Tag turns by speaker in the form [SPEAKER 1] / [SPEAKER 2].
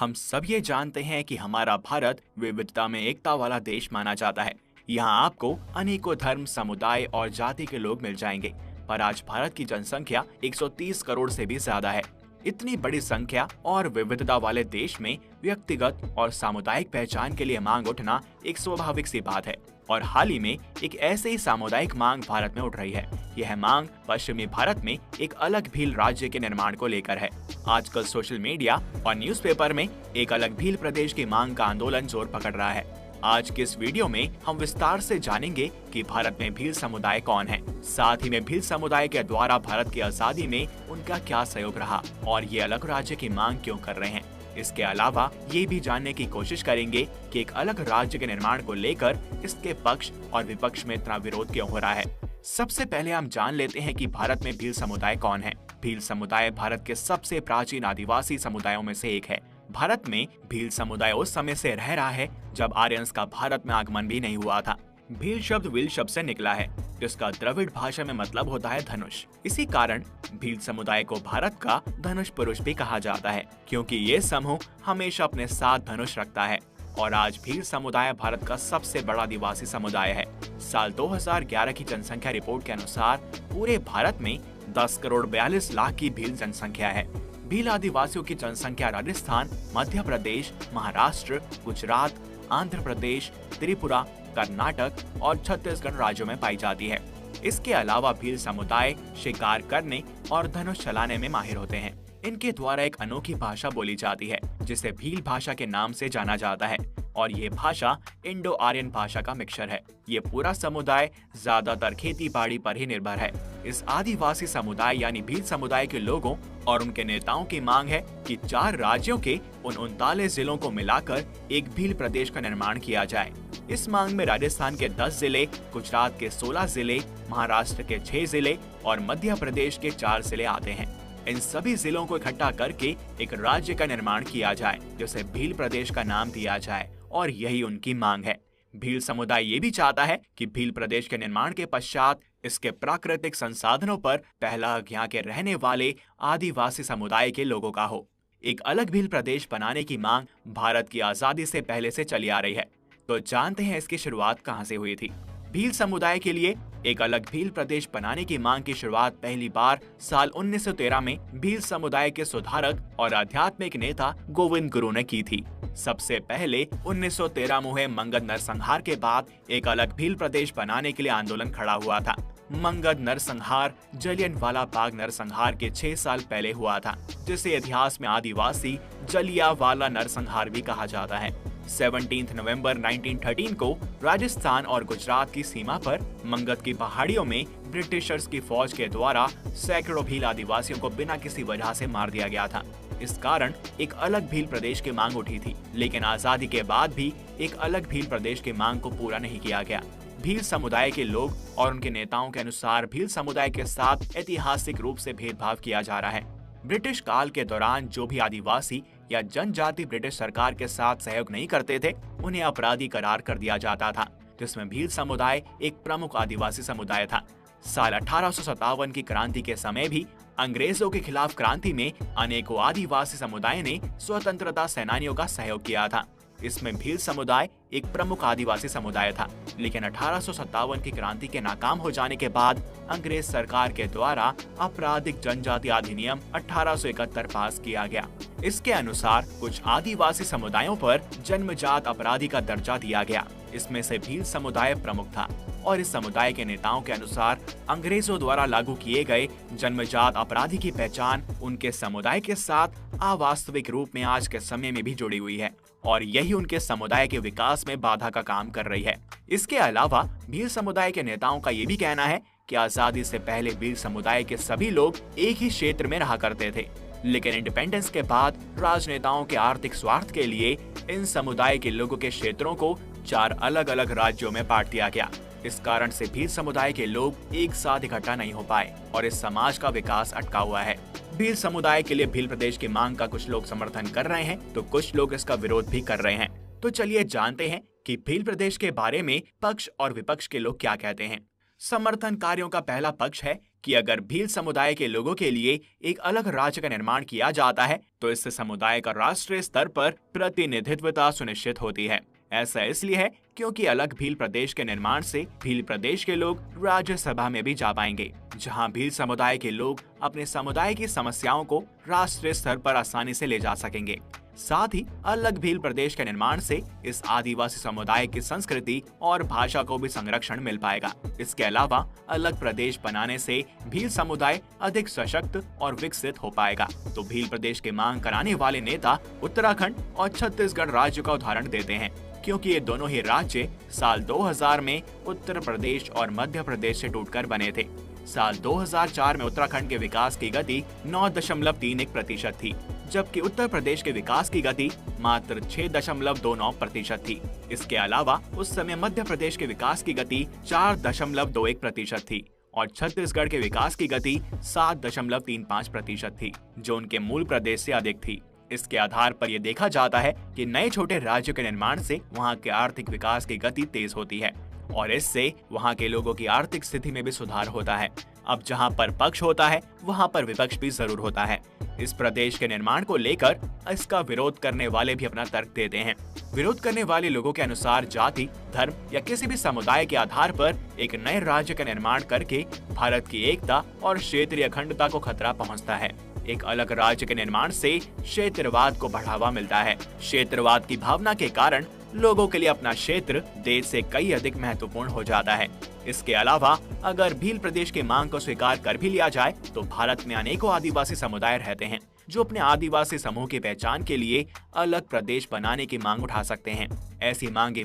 [SPEAKER 1] हम सब ये जानते हैं कि हमारा भारत विविधता में एकता वाला देश माना जाता है। यहाँ आपको अनेकों धर्म, समुदाय और जाति के लोग मिल जाएंगे। पर आज भारत की जनसंख्या 130 करोड़ से भी ज्यादा है। इतनी बड़ी संख्या और विविधता वाले देश में व्यक्तिगत और सामुदायिक पहचान के लिए मांग उठना एक स्वाभाविक सी बात है। और हाल ही में एक ऐसे ही सामुदायिक मांग भारत में उठ रही है। यह मांग पश्चिमी भारत में एक अलग भील राज्य के निर्माण को लेकर है। आजकल सोशल मीडिया और न्यूज़पेपर में एक अलग भील प्रदेश की मांग का आंदोलन जोर पकड़ रहा है। आज के इस वीडियो में हम विस्तार से जानेंगे कि भारत में भील समुदाय कौन है, साथ ही में भील समुदाय के द्वारा भारत की आजादी में उनका क्या सहयोग रहा और ये अलग राज्य की मांग क्यों कर रहे हैं। इसके अलावा ये भी जानने की कोशिश करेंगे कि एक अलग राज्य के निर्माण को लेकर इसके पक्ष और विपक्ष में इतना विरोध क्यों हो रहा है। सबसे पहले हम जान लेते हैं कि भारत में भील समुदाय कौन है। भील समुदाय भारत के सबसे प्राचीन आदिवासी समुदायों में से एक है। भारत में भील समुदाय उस समय से रह रहा है जब आर्यंस का भारत में आगमन भी नहीं हुआ था। भील शब्द विल शब्द से निकला है, जिसका द्रविड़ भाषा में मतलब होता है धनुष। इसी कारण भील समुदाय को भारत का धनुष पुरुष भी कहा जाता है, क्योंकि ये समूह हमेशा अपने साथ धनुष रखता है। और आज भील समुदाय भारत का सबसे बड़ा आदिवासी समुदाय है। साल 2011 की जनसंख्या रिपोर्ट के अनुसार पूरे भारत में 10 करोड़ 42 लाख की भील जनसंख्या है। भील आदिवासियों की जनसंख्या राजस्थान, मध्य प्रदेश, महाराष्ट्र, गुजरात, आंध्र प्रदेश, त्रिपुरा, कर्नाटक और छत्तीसगढ़ राज्यों में पाई जाती है। इसके अलावा भील समुदाय शिकार करने और धनुष चलाने में माहिर होते हैं। इनके द्वारा एक अनोखी भाषा बोली जाती है, जिसे भील भाषा के नाम से जाना जाता है। और ये भाषा इंडो आर्यन भाषा का मिक्सचर है। ये पूरा समुदाय ज्यादातर खेती बाड़ी पर ही निर्भर है। इस आदिवासी समुदाय यानी भील समुदाय के लोगों और उनके नेताओं की मांग है कि 4 राज्यों के उन 39 जिलों को मिलाकर एक भील प्रदेश का निर्माण किया जाए। इस मांग में राजस्थान के 10 जिले, गुजरात के 16 जिले, महाराष्ट्र के 6 जिले और मध्य प्रदेश के 4 जिले आते हैं। इन सभी जिलों को इकट्ठा करके एक राज्य का निर्माण किया जाए, जिसे भील प्रदेश का नाम दिया जाए, और यही उनकी मांग है। भील समुदाय ये भी चाहता है कि भील प्रदेश के निर्माण के पश्चात इसके प्राकृतिक संसाधनों पर पहला हक यहाँ के रहने वाले आदिवासी समुदाय के लोगों का हो। एक अलग भील प्रदेश बनाने की मांग भारत की आजादी से पहले से चली आ रही है। तो जानते हैं इसकी शुरुआत कहाँ से हुई थी। भील समुदाय के लिए एक अलग भील प्रदेश बनाने की मांग की शुरुआत पहली बार साल 1913 में भील समुदाय के सुधारक और आध्यात्मिक नेता गोविंद गुरु ने की थी। सबसे पहले 1913 में हुए मंगध नरसंहार के बाद एक अलग भील प्रदेश बनाने के लिए आंदोलन खड़ा हुआ था। मंगध नरसंहार जलियांवाला बाग नरसंहार के 6 साल पहले हुआ था, जिसे इतिहास में आदिवासी जलियांवाला नरसंहार भी कहा जाता है। 17 नवंबर 1913 को राजस्थान और गुजरात की सीमा पर मंगध की पहाड़ियों में ब्रिटिशर्स की फौज के द्वारा सैकड़ों भील आदिवासियों को बिना किसी वजह से मार दिया गया था। इस कारण एक अलग भील प्रदेश की मांग उठी थी, लेकिन आजादी के बाद भी एक अलग भील प्रदेश की मांग को पूरा नहीं किया गया। भील समुदाय के लोग और उनके नेताओं के अनुसार भील समुदाय के साथ ऐतिहासिक रूप से भेदभाव किया जा रहा है। ब्रिटिश काल के दौरान जो भी आदिवासी या जनजाति ब्रिटिश सरकार के साथ सहयोग नहीं करते थे, उन्हें अपराधी करार कर दिया जाता था, जिसमें भील समुदाय एक प्रमुख आदिवासी समुदाय था। साल 1857 की क्रांति के समय भी अंग्रेजों के खिलाफ क्रांति में अनेकों आदिवासी समुदाय ने स्वतंत्रता सेनानियों का सहयोग किया था। इसमें भील समुदाय एक प्रमुख आदिवासी समुदाय था, लेकिन 1857 की क्रांति के नाकाम हो जाने के बाद अंग्रेज सरकार के द्वारा आपराधिक जनजाति अधिनियम 1871 पास किया गया। इसके अनुसार कुछ आदिवासी समुदायों पर जन्मजात अपराधी का दर्जा दिया गया। इसमें से भील समुदाय प्रमुख था और इस समुदाय के नेताओं के अनुसार अंग्रेजों द्वारा लागू किए गए जन्मजात अपराधी की पहचान उनके समुदाय के साथ अवास्तविक रूप में आज के समय में भी जुड़ी हुई है और यही उनके समुदाय के विकास में बाधा का काम कर रही है। इसके अलावा भील समुदाय के नेताओं का ये भी कहना है कि आजादी से पहले भील समुदाय के सभी लोग एक ही क्षेत्र में रहा करते थे, लेकिन इंडिपेंडेंस के बाद राजनेताओं के आर्थिक स्वार्थ के लिए इन समुदाय के लोगों के क्षेत्रों को 4 अलग अलग राज्यों में बांट दिया गया। इस कारण से भील समुदाय के लोग एक साथ इकट्ठा नहीं हो पाए और इस समाज का विकास अटका हुआ है। भील समुदाय के लिए भील प्रदेश की मांग का कुछ लोग समर्थन कर रहे हैं तो कुछ लोग इसका विरोध भी कर रहे हैं। तो चलिए जानते हैं कि भील प्रदेश के बारे में पक्ष और विपक्ष के लोग क्या कहते हैं। समर्थनकारियों का पहला पक्ष है कि अगर भील समुदाय के लोगों के लिए एक अलग राज्य का निर्माण किया जाता है तो इससे समुदाय का राष्ट्रीय स्तर पर प्रतिनिधित्वता सुनिश्चित होती है। ऐसा इसलिए है क्योंकि अलग भील प्रदेश के निर्माण से भील प्रदेश के लोग राज्यसभा में भी जा पाएंगे, जहां भील समुदाय के लोग अपने समुदाय की समस्याओं को राष्ट्रीय स्तर पर आसानी से ले जा सकेंगे। साथ ही अलग भील प्रदेश के निर्माण से इस आदिवासी समुदाय की संस्कृति और भाषा को भी संरक्षण मिल पाएगा। इसके अलावा अलग प्रदेश बनाने से भील समुदाय अधिक सशक्त और विकसित हो पाएगा। तो भील प्रदेश की मांग कराने वाले नेता उत्तराखंड और छत्तीसगढ़ राज्य का उदाहरण देते हैं, क्योंकि ये दोनों ही राज्य साल 2000 में उत्तर प्रदेश और मध्य प्रदेश से टूटकर बने थे। साल 2004 में उत्तराखंड के विकास की गति 9.31% थी, जबकि उत्तर प्रदेश के विकास की गति मात्र 6.29% थी। इसके अलावा उस समय मध्य प्रदेश के विकास की गति 4.21% थी और छत्तीसगढ़ के विकास की गति 7.35% थी, जो उनके मूल प्रदेश से अधिक थी। इसके आधार पर यह देखा जाता है कि नए छोटे राज्यों के निर्माण से वहां के आर्थिक विकास की गति तेज होती है और इससे वहां के लोगों की आर्थिक स्थिति में भी सुधार होता है। अब जहां पर पक्ष होता है वहां पर विपक्ष भी जरूर होता है। इस प्रदेश के निर्माण को लेकर इसका विरोध करने वाले भी अपना तर्क देते हैं। विरोध करने वाले लोगों के अनुसार जाति, धर्म या किसी भी समुदाय के आधार पर एक नए राज्य का निर्माण करके भारत की एकता और क्षेत्रीय अखंडता को खतरा पहुंचता है। एक अलग राज्य के निर्माण से क्षेत्रवाद को बढ़ावा मिलता है। क्षेत्रवाद की भावना के कारण लोगों के लिए अपना क्षेत्र देश से कई अधिक महत्वपूर्ण हो जाता है। इसके अलावा अगर भील प्रदेश की मांग को स्वीकार कर भी लिया जाए तो भारत में अनेकों आदिवासी समुदाय रहते हैं जो अपने आदिवासी समूह की पहचान के लिए अलग प्रदेश बनाने की मांग उठा सकते हैं। ऐसी मांगे